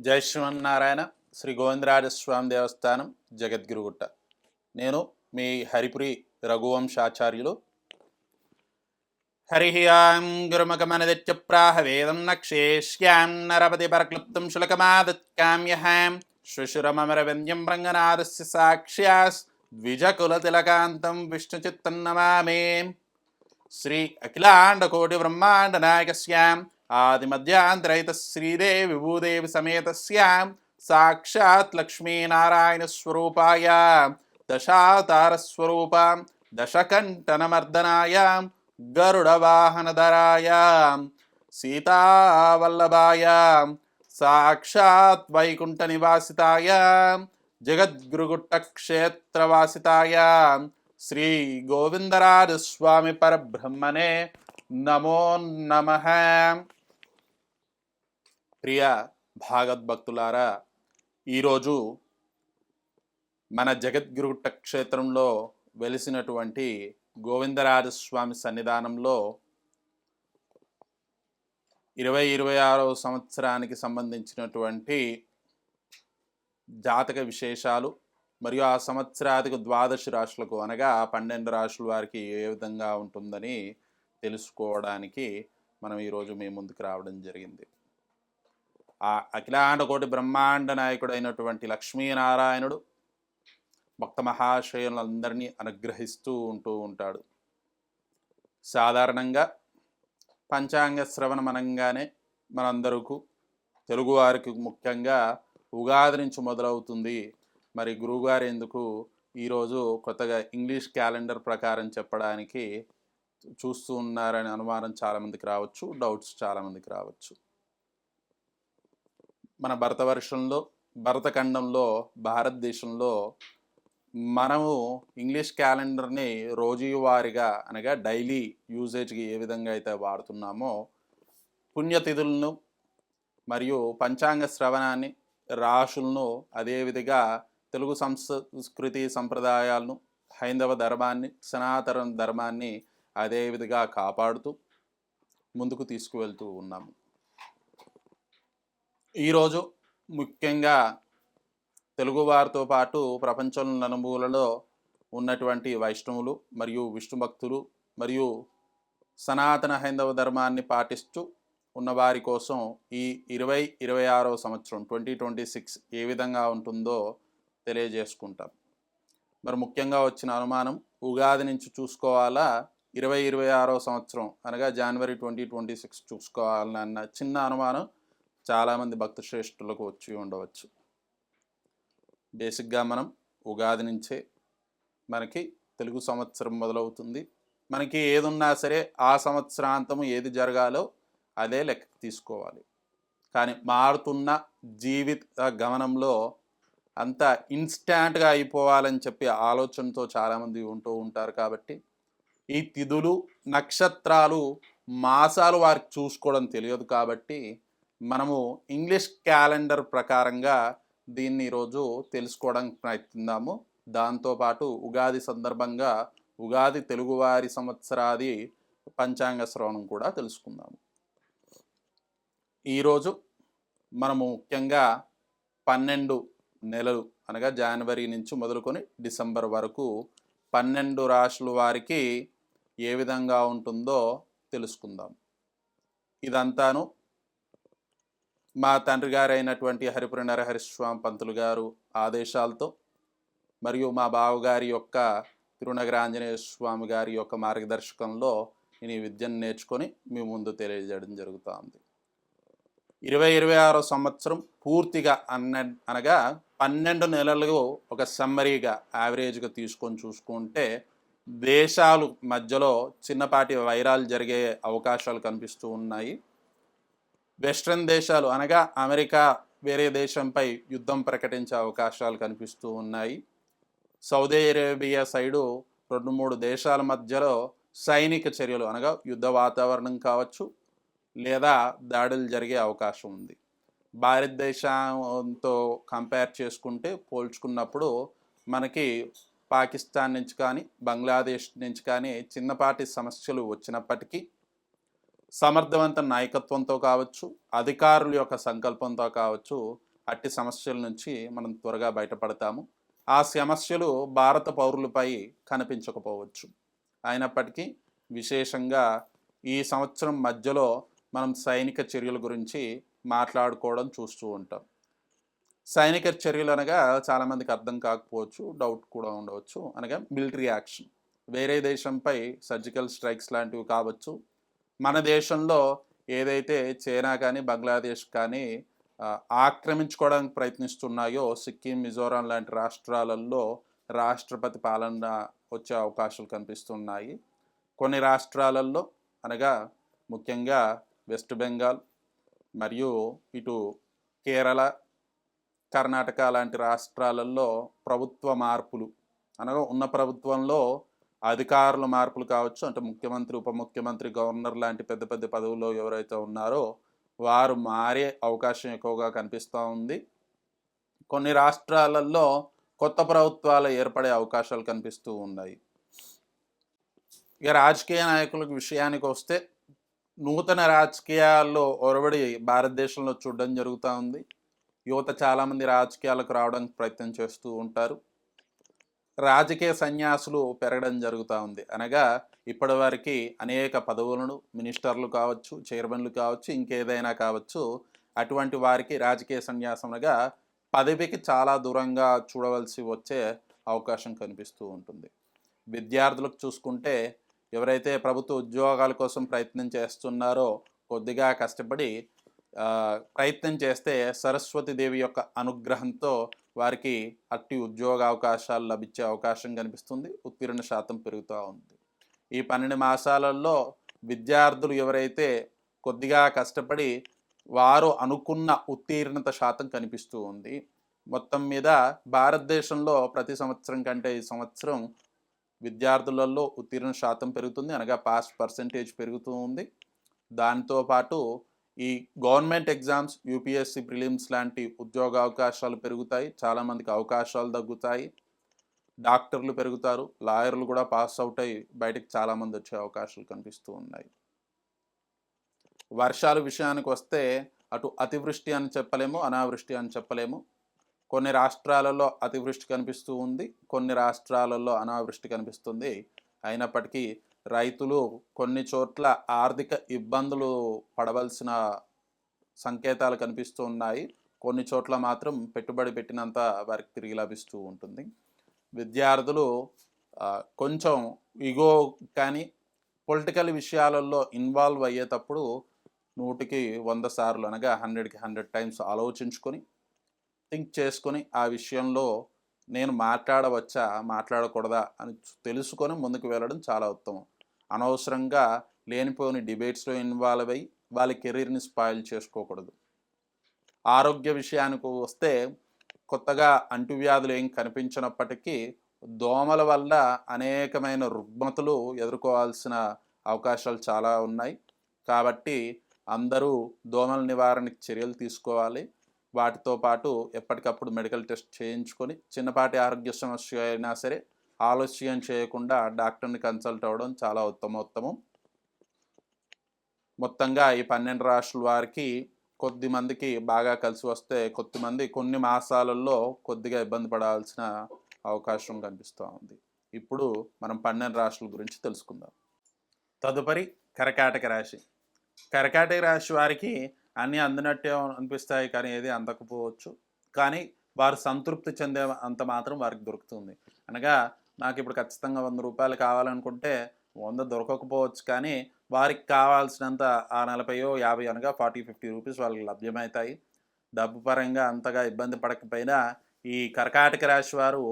జై శ్రీమన్నారాయణ. శ్రీ గోవిందరాజస్వామి దేవస్థానం, జగద్గిరుగుట్ట. నేను మీ హరిపురి రఘువంశాచార్యులు. హరి ఆం గురుమగమనదిత్యప్రాహ వేదం నక్షేష్యాం నరపతి పరక్లుప్తం శులకమాదత్కామ్యహాం శ్రుశురమరవింద్యం రంగనాథస్య సాక్ష్యాస్ ద్విజకులతిలకాంతం విష్ణుచిత్తం నమామి. శ్రీ అఖిలాండకోటి బ్రహ్మాండ నాయకస్యాం ఆదిమధ్యాంతరహిత శ్రీదేవి భూదేవి సమేతస్యాం సాక్షాత్ లక్ష్మీనారాయణ స్వరూపాయ దశావతార స్వరూపాం దశకంఠనమర్దనాయ గరుడవాహనధరాయ సీతావల్లభాయ సాక్షాత్ వైకుంఠ నివాసితాయ జగద్గురుగుట్ట క్షేత్రవాసితాయ శ్రీ గోవిందరాజస్వామి పరబ్రహ్మణే నమో నమః. ప్రియ భాగవద్భక్తులారా, ఈరోజు మన జగద్గురుగుట్ట క్షేత్రంలో వెలిసినటువంటి గోవిందరాజస్వామి సన్నిధానంలో 2026వ సంవత్సరానికి సంబంధించినటువంటి జాతక విశేషాలు మరియు ఆ సంవత్సరాదికి ద్వాదశ రాశులకు అనగా 12 రాశుల వారికి ఏ విధంగా ఉంటుందని తెలుసుకోవడానికి మనం ఈరోజు మీ ముందుకు రావడం జరిగింది. ఆ అఖిలాండకోటి బ్రహ్మాండ నాయకుడు అయినటువంటి లక్ష్మీనారాయణుడు భక్త మహాశయులందరినీ అనుగ్రహిస్తూ ఉంటూ ఉంటాడు. సాధారణంగా పంచాంగ శ్రవణం అనగానే మనందరకు తెలుగువారికి ముఖ్యంగా ఉగాది నుంచి మొదలవుతుంది. మరి గురువుగారు ఎందుకు ఈరోజు కొత్తగా ఇంగ్లీష్ క్యాలెండర్ ప్రకారం చెప్పడానికి చూస్తూ ఉన్నారనే అనుమానం చాలామందికి రావచ్చు, డౌట్స్ చాలామందికి రావచ్చు. మన భరతవర్షంలో, భరతఖండంలో, భారతదేశంలో మనము ఇంగ్లీష్ క్యాలెండర్ని రోజువారీగా అనగా డైలీ యూజేజ్కి ఏ విధంగా అయితే వాడుతున్నామో పుణ్యతిథులను మరియు పంచాంగ శ్రవణాన్ని, రాశులను అదేవిధంగా తెలుగు సంస్కృతి సంప్రదాయాలను, హైందవ ధర్మాన్ని, సనాతన ధర్మాన్ని అదేవిధంగా కాపాడుతూ ముందుకు తీసుకువెళ్తూ ఉన్నాము. ఈరోజు ముఖ్యంగా తెలుగువారితో పాటు ప్రపంచంలో నలుమూలలో ఉన్నటువంటి వైష్ణవులు మరియు విష్ణు భక్తులు మరియు సనాతన హైందవ ధర్మాన్ని పాటిస్తూ ఉన్నవారి కోసం ఈ 2026వ సంవత్సరం 2026 ఏ విధంగా ఉంటుందో తెలియజేసుకుంటాం. మరి ముఖ్యంగా వచ్చిన అనుమానం, ఉగాది నుంచి చూసుకోవాలా 2026వ సంవత్సరం అనగా జనవరి 2026 చూసుకోవాలన్న చిన్న అనుమానం చాలామంది భక్త శ్రేష్ఠులకు వచ్చి ఉండవచ్చు. బేసిక్గా మనం ఉగాది నుంచే మనకి తెలుగు సంవత్సరం మొదలవుతుంది. మనకి ఏది ఉన్నా సరే ఆ సంవత్సరాంతము ఏది జరగాలో అదే లెక్క తీసుకోవాలి. కానీ మారుతున్న జీవిత గమనంలో అంత ఇన్స్టాంట్గా అయిపోవాలని చెప్పి ఆలోచనతో చాలామంది ఉంటూ ఉంటారు. కాబట్టి ఈ తిథులు, నక్షత్రాలు, మాసాలు వారికి చూసుకోవడం తెలియదు. కాబట్టి మనము ఇంగ్లీష్ క్యాలెండర్ ప్రకారంగా దీన్ని ఈరోజు తెలుసుకోవడానికి ప్రయత్నిద్దాము. దాంతోపాటు ఉగాది సందర్భంగా ఉగాది తెలుగువారి సంవత్సరాది పంచాంగ శ్రవణం కూడా తెలుసుకుందాము. ఈరోజు మనము ముఖ్యంగా 12 నెలలు అనగా జనవరి నుంచి మొదలుకొని డిసెంబర్ వరకు 12 రాశుల వారికి ఏ విధంగా ఉంటుందో తెలుసుకుందాం. ఇదంతాను మా తండ్రి గారు అయినటువంటి హరిపురి నరహరిస్వామి పంతులు గారు ఆదేశాలతో మరియు మా బావగారి యొక్క తిరునగరాంజనేయ స్వామి గారి యొక్క మార్గదర్శకంలో నేను ఈ విద్యను నేర్చుకొని మీ ముందు తెలియజేయడం జరుగుతుంది. 2026వ సంవత్సరం పూర్తిగా అనగా 12 నెలలు ఒక సమ్మరీగా యావరేజ్గా తీసుకొని చూసుకుంటే దేశాలు మధ్యలో చిన్నపాటి వైరాలు జరిగే అవకాశాలు కనిపిస్తూ ఉన్నాయి. వెస్ట్రన్ దేశాలు అనగా అమెరికా వేరే దేశంపై యుద్ధం ప్రకటించే అవకాశాలు కనిపిస్తూ ఉన్నాయి. సౌదీ అరేబియా సైడు 2-3 దేశాల మధ్యలో సైనిక చర్యలు అనగా యుద్ధ వాతావరణం కావచ్చు లేదా దాడులు జరిగే అవకాశం ఉంది. భారతదేశంతో కంపేర్ చేసుకుంటే పోల్చుకున్నప్పుడు మనకి పాకిస్తాన్ నుంచి కానీ బంగ్లాదేశ్ నుంచి కానీ చిన్నపాటి సమస్యలు వచ్చినప్పటికీ సమర్థవంత నాయకత్వంతో కావచ్చు, అధికారుల యొక్క సంకల్పంతో కావచ్చు, అట్టి సమస్యల నుంచి మనం త్వరగా బయటపడతాము. ఆ సమస్యలు భారత పౌరులపై కనిపించకపోవచ్చు. అయినప్పటికీ విశేషంగా ఈ సంవత్సరం మధ్యలో మనం సైనిక చర్యల గురించి మాట్లాడుకోవడం చూస్తూ ఉంటాం. సైనిక చర్యలు అనగా చాలామందికి అర్థం కాకపోవచ్చు, డౌట్ కూడా ఉండవచ్చు. అనగా మిలిటరీ యాక్షన్, వేరే దేశంపై సర్జికల్ స్ట్రైక్స్ లాంటివి కావచ్చు. మన దేశంలో ఏదైతే చైనా కానీ బంగ్లాదేశ్ కానీ ఆక్రమించుకోవడానికి ప్రయత్నిస్తున్నాయో సిక్కిం, మిజోరాం లాంటి రాష్ట్రాలలో రాష్ట్రపతి పాలన వచ్చే అవకాశాలు కనిపిస్తున్నాయి. కొన్ని రాష్ట్రాలలో అనగా ముఖ్యంగా వెస్ట్ బెంగాల్ మరియు ఇటు కేరళ, కర్ణాటక లాంటి రాష్ట్రాలలో ప్రభుత్వ మార్పులు అనగా ఉన్న ప్రభుత్వంలో అధికారుల మార్పులు కావచ్చు, అంటే ముఖ్యమంత్రి, ఉప ముఖ్యమంత్రి, గవర్నర్ లాంటి పెద్ద పెద్ద పదవుల్లో ఎవరైతే ఉన్నారో వారు మారే అవకాశం ఎక్కువగా కనిపిస్తూ ఉంది. కొన్ని రాష్ట్రాలలో కొత్త ప్రభుత్వాలు ఏర్పడే అవకాశాలు కనిపిస్తూ ఉన్నాయి. ఇక రాజకీయ నాయకుల విషయానికి వస్తే నూతన రాజకీయాల్లో ఒరవడి భారతదేశంలో చూడడం జరుగుతూ ఉంది. యువత చాలామంది రాజకీయాలకు రావడానికి ప్రయత్నం చేస్తూ ఉంటారు. రాజకీయ సన్యాసులు పెరగడం జరుగుతూ ఉంది. అనగా ఇప్పటివరకు అనేక పదవులను, మినిస్టర్లు కావచ్చు, చైర్మన్లు కావచ్చు, ఇంకేదైనా కావచ్చు, అటువంటి వారికి రాజకీయ సన్యాసంగా పదవికి చాలా దూరంగా చూడవలసి వచ్చే అవకాశం కనిపిస్తూ ఉంటుంది. విద్యార్థులకు చూసుకుంటే ఎవరైతే ప్రభుత్వ ఉద్యోగాల కోసం ప్రయత్నం చేస్తున్నారో కొద్దిగా కష్టపడి ప్రయత్నం చేస్తే సరస్వతీదేవి యొక్క అనుగ్రహంతో వారికి అట్టి ఉద్యోగ అవకాశాలు లభించే అవకాశం కనిపిస్తుంది. ఉత్తీర్ణ శాతం పెరుగుతూ ఉంది. ఈ 12 మాసాలలో విద్యార్థులు ఎవరైతే కొద్దిగా కష్టపడి వారు అనుకున్న ఉత్తీర్ణత శాతం కనిపిస్తూ ఉంది. మొత్తం మీద భారతదేశంలో ప్రతి సంవత్సరం కంటే ఈ సంవత్సరం విద్యార్థులలో ఉత్తీర్ణ శాతం పెరుగుతుంది, అనగా పాస్ పర్సెంటేజ్ పెరుగుతూ ఉంది. దాంతోపాటు ఈ గవర్నమెంట్ ఎగ్జామ్స్, యూపీఎస్సీ ప్రిలిమ్స్ లాంటి ఉద్యోగ అవకాశాలు పెరుగుతాయి, చాలామందికి అవకాశాలు తగ్గుతాయి, డాక్టర్లు పెరుగుతారు, లాయర్లు కూడా పాస్ అవుట్ అయ్యి బయటకు చాలామంది వచ్చే అవకాశాలు కనిపిస్తూ ఉన్నాయి. వర్షాల విషయానికి వస్తే అటు అతివృష్టి అని చెప్పలేము, అనావృష్టి అని చెప్పలేము. కొన్ని రాష్ట్రాలలో అతివృష్టి కనిపిస్తూ ఉంది, కొన్ని రాష్ట్రాలలో అనావృష్టి కనిపిస్తుంది. అయినప్పటికీ రైతులు కొన్ని చోట్ల ఆర్థిక ఇబ్బందులు పడవలసిన సంకేతాలు కనిపిస్తూ ఉన్నాయి. కొన్ని చోట్ల మాత్రం పెట్టుబడి పెట్టినంత వారికి తిరిగి లభిస్తూ ఉంటుంది. విద్యార్థులు కొంచెం ఇగో కానీ పొలిటికల్ విషయాలలో ఇన్వాల్వ్ అయ్యేటప్పుడు 100కి 100 సార్లు అనగా 100కి 100 టైమ్స్ ఆలోచించుకొని థింక్ చేసుకొని ఆ విషయంలో నేను మాట్లాడవచ్చా, మాట్లాడకూడదా అని తెలుసుకొని ముందుకు వెళ్ళడం చాలా ఉత్తమం. అనవసరంగా లేనిపోని డిబేట్స్లో ఇన్వాల్వ్ అయ్యి వాళ్ళ కెరీర్ని స్పాయిల్ చేసుకోకూడదు. ఆరోగ్య విషయానికి వస్తే కొత్తగా అంటువ్యాధులు ఏం కనిపించినప్పటికీ దోమల వల్ల అనేకమైన రుగ్మతలు ఎదుర్కోవాల్సిన అవకాశాలు చాలా ఉన్నాయి. కాబట్టి అందరూ దోమల నివారణకు చర్యలు తీసుకోవాలి. వాటితో పాటు ఎప్పటికప్పుడు మెడికల్ టెస్ట్ చేయించుకొని చిన్నపాటి ఆరోగ్య సమస్య అయినా సరే ఆలస్యం చేయకుండా డాక్టర్ని కన్సల్ట్ అవ్వడం చాలా ఉత్తమోత్తమం. మొత్తంగా ఈ 12 రాష్ట్రాల వారికి కొద్ది మందికి బాగా కలిసి వస్తే కొద్దిమంది కొన్ని మాసాలలో కొద్దిగా ఇబ్బంది పడాల్సిన అవకాశం కనిపిస్తూ ఉంది. ఇప్పుడు మనం 12 రాష్ట్రాల గురించి తెలుసుకుందాం. తదుపరి కర్కాటక రాశి. కర్కాటక రాశి వారికి అన్నీ అందినట్టే అనిపిస్తాయి, కానీ ఏది అందకపోవచ్చు. కానీ వారు సంతృప్తి చెందే అంత మాత్రం వారికి దొరుకుతుంది. అనగా నాకు ఇప్పుడు ఖచ్చితంగా 100 రూపాయలు కావాలనుకుంటే 100 దొరకకపోవచ్చు, కానీ వారికి కావాల్సినంత ఆ 40 50 అనగా 40-50 రూపీస్ వాళ్ళకి లభ్యమవుతాయి. డబ్బు పరంగా అంతగా ఇబ్బంది పడకపోయినా ఈ కర్కాటక రాశి వారు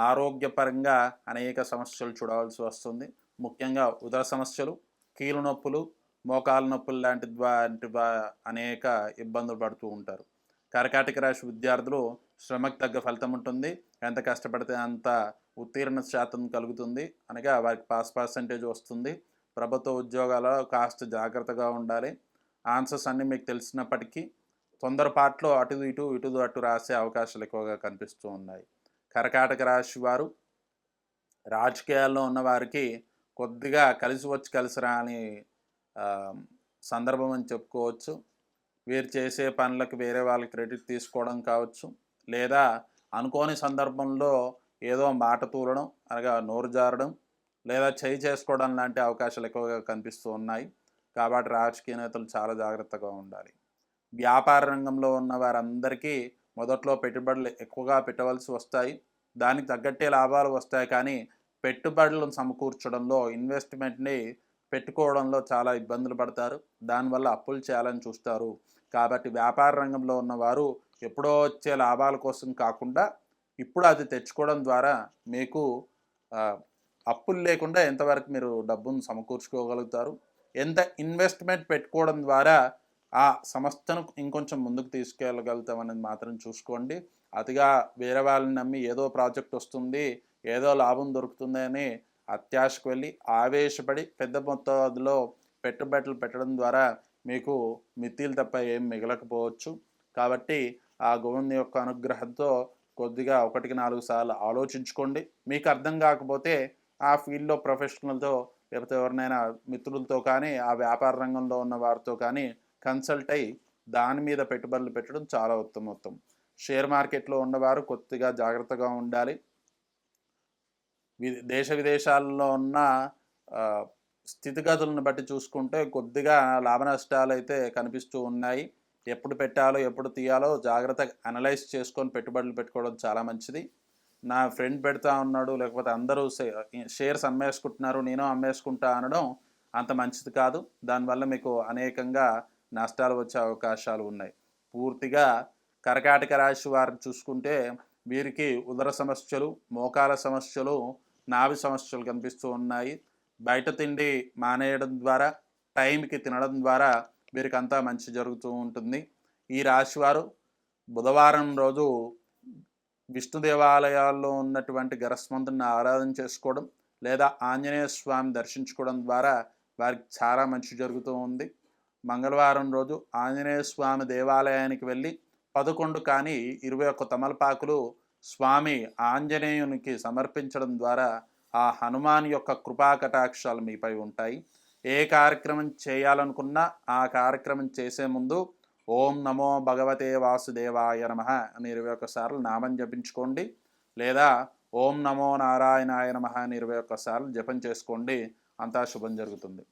ఆరోగ్యపరంగా అనేక సమస్యలు చూడవలసి వస్తుంది. ముఖ్యంగా ఉదర సమస్యలు, కీలు నొప్పులు, మోకాలు నొప్పులు లాంటి అనేక ఇబ్బందులు పడుతూ ఉంటారు. కర్కాటక రాశి విద్యార్థులు శ్రమకు తగ్గ ఫలితం ఉంటుంది. ఎంత కష్టపడితే అంత ఉత్తీర్ణ శాతం కలుగుతుంది, అనగా వారికి పాస్ పర్సెంటేజ్ వస్తుంది. ప్రభుత్వ ఉద్యోగాల్లో కాస్త జాగ్రత్తగా ఉండాలి. ఆన్సర్స్ అన్నీ మీకు తెలిసినప్పటికీ తొందరపాట్లో అటు అటు రాసే అవకాశాలు ఎక్కువగా కనిపిస్తూ ఉన్నాయి. కర్కాటక రాశి వారు రాజకీయాల్లో ఉన్న వారికి కొద్దిగా కలిసి రాని సందర్భం అని చెప్పుకోవచ్చు. వీరు చేసే పనులకు వేరే వాళ్ళకి క్రెడిట్ తీసుకోవడం కావచ్చు, లేదా అనుకోని సందర్భంలో ఏదో మాట తూలడం అనగా నోరు జారడం లేదా చేయి చేసుకోవడం లాంటి అవకాశాలు ఎక్కువగా కనిపిస్తూ ఉన్నాయి. కాబట్టి రాజకీయ నేతలు చాలా జాగ్రత్తగా ఉండాలి. వ్యాపార రంగంలో ఉన్న వారందరికీ మొదట్లో పెట్టుబడులు ఎక్కువగా పెట్టవలసి వస్తాయి. దానికి తగ్గట్టే లాభాలు వస్తాయి. కానీ పెట్టుబడులను సమకూర్చడంలో, ఇన్వెస్ట్మెంట్ని పెట్టుకోవడంలో చాలా ఇబ్బందులు పడతారు. దానివల్ల అప్పులు చేయాలని చూస్తారు. కాబట్టి వ్యాపార రంగంలో ఉన్నవారు ఎప్పుడో వచ్చే లాభాల కోసం కాకుండా ఇప్పుడు అది తెచ్చుకోవడం ద్వారా మీకు అప్పులు లేకుండా ఎంతవరకు మీరు డబ్బును సమకూర్చుకోగలుగుతారు, ఎంత ఇన్వెస్ట్మెంట్ పెట్టుకోవడం ద్వారా ఆ సంస్థను ఇంకొంచెం ముందుకు తీసుకెళ్ళగలుగుతాం అనేది మాత్రం చూసుకోండి. అతిగా వేరే వాళ్ళని నమ్మి ఏదో ప్రాజెక్ట్ వస్తుంది, ఏదో లాభం దొరుకుతుంది అని అత్యాశకు వెళ్ళి ఆవేశపడి పెద్ద మొత్తంలో పెట్టుబడులు పెట్టడం ద్వారా మీకు మిత్తిలు తప్ప ఏం మిగలకపోవచ్చు. కాబట్టి ఆ గోవిందు యొక్క అనుగ్రహంతో కొద్దిగా 1-4 సార్లు ఆలోచించుకోండి. మీకు అర్థం కాకపోతే ఆ ఫీల్డ్లో ప్రొఫెషనల్తో లేకపోతే ఎవరినైనా మిత్రులతో కానీ ఆ వ్యాపార రంగంలో ఉన్న వారితో కానీ కన్సల్ట్ అయ్యి దాని మీద పెట్టుబడులు పెట్టడం చాలా ఉత్తమోత్తం. షేర్ మార్కెట్లో ఉన్నవారు కొద్దిగా జాగ్రత్తగా ఉండాలి. దేశ విదేశాల్లో ఉన్న స్థితిగతులను బట్టి చూసుకుంటే కొద్దిగా లాభ నష్టాలు అయితే కనిపిస్తూ ఉన్నాయి. ఎప్పుడు పెట్టాలో ఎప్పుడు తీయాలో జాగ్రత్తగా అనలైజ్ చేసుకొని పెట్టుబడులు పెట్టుకోవడం చాలా మంచిది. నా ఫ్రెండ్ పెడతా ఉన్నాడు లేకపోతే అందరూ షేర్స్ అమ్మేసుకుంటున్నారు నేను అమ్మేసుకుంటా అనడం అంత మంచిది కాదు. దానివల్ల మీకు అనేకంగా నష్టాలు వచ్చే అవకాశాలు ఉన్నాయి. పూర్తిగా కర్కాటక రాశి వారిని చూసుకుంటే వీరికి ఉదర సమస్యలు, మోకాల సమస్యలు, నాభి సమస్యలు కనిపిస్తూ ఉన్నాయి. బయట తిండి మానేయడం ద్వారా, టైంకి తినడం ద్వారా వీరికి అంతా మంచి జరుగుతూ ఉంటుంది. ఈ రాశివారు బుధవారం రోజు విష్ణు దేవాలయాల్లో ఉన్నటువంటి గరస్మంతుని ఆరాధన చేసుకోవడం లేదా ఆంజనేయ స్వామి దర్శించుకోవడం ద్వారా వారికి చాలా మంచి జరుగుతూ ఉంది. మంగళవారం రోజు ఆంజనేయ స్వామి దేవాలయానికి వెళ్ళి 11 కానీ 21 తమలపాకులు స్వామి ఆంజనేయునికి సమర్పించడం ద్వారా ఆ హనుమాన్ యొక్క కృపా కటాక్షాలు మీపై ఉంటాయి. ఏ కార్యక్రమం చేయాలనుకున్నా ఆ కార్యక్రమం చేసే ముందు ఓం నమో భగవతే వాసుదేవాయ నమః అని 21 సార్లు నామం జపించుకోండి, లేదా ఓం నమో నారాయణాయ నమః అని 21 సార్లు జపం చేసుకోండి. అంతా శుభం జరుగుతుంది.